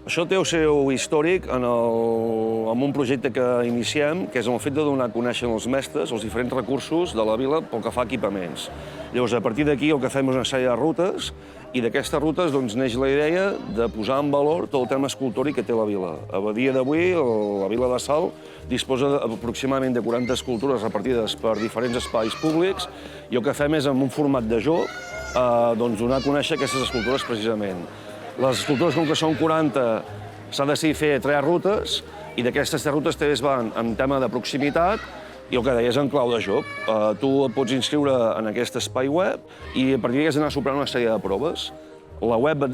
Això té el seu històric en un projecte que iniciem, que és el fet de donar a conèixer als mestres els diferents recursos de la vila pel que fa a equipaments. Llavors, a partir d'aquí, el que fem és una sèrie de rutes, i d'aquestes rutes neix la idea de posar en valor tot el tema escultòric que té la vila. A dia d'avui, la vila de Salt disposa aproximadament de 40 escultures repartides per diferents espais públics, i el que fem és, en un format de joc, donar a conèixer aquestes escultures precisament. Les escultures, com que són 40, s'ha decidit fer 3 rutes, i d'aquestes 3 rutes també es van en tema de proximitat, i el que deies en clau de joc. Tu et pots inscriure en aquest espai web i a partir d'aquí has d'anar superant una sèrie de proves. La web et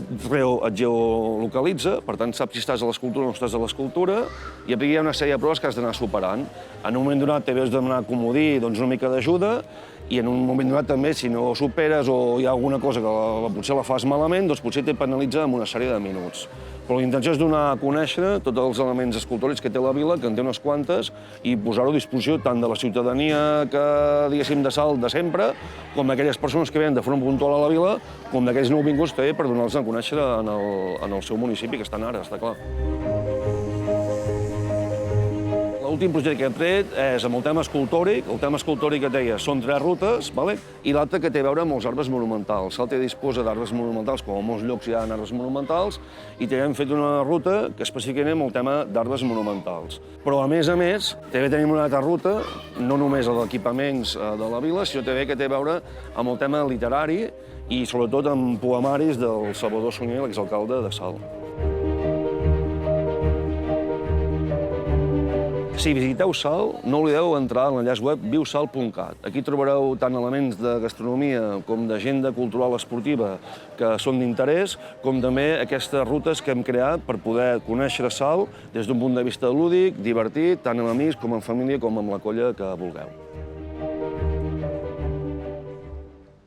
geolocalitza, per tant saps si estàs a l'escultura o no estàs a l'escultura, i aquí hi ha una sèrie de proves que has d'anar superant. En un moment donat també has de demanar comodí, una mica d'ajuda, i en un moment donat també, si no superes o hi ha alguna cosa que potser la fas malament, doncs potser te penalitza amb una sèrie de minuts. Però la intenció és donar a conèixer tots els elements escultòrics que té la vila, que en té unes quantes, i posar-ho a disposició tant de la ciutadania que, diguéssim, de Salt de sempre, com d'aquelles persones que venen de forma puntual a la vila, com d'aquells nouvinguts també per donar-los a conèixer en el seu municipi, que estan ara, està clar. L'últim projecte que hem tret és amb el tema escultòric. El tema escultòric que et deia són 3 rutes, i l'altre que té a veure amb els arbres monumentals. Salt disposa d'arbres monumentals, com a molts llocs hi ha arbres monumentals, i també hem fet una ruta que especificament amb el tema d'arbres monumentals. Però, a més, també tenim una altra ruta, no només a d'equipaments de la vila, sinó també que té a veure amb el tema literari i, sobretot, amb poemaris del Salvador Sunyer, l'exalcalde de Salt. Si visiteu Salt, no oblideu entrar a l'enllaç web viusalt.cat. Aquí trobareu tant elements de gastronomia com d'agenda cultural esportiva que són d'interès, com també aquestes rutes que hem creat per poder conèixer Salt des d'un punt de vista lúdic, divertit, tant amb amics com amb família com amb la colla que vulgueu.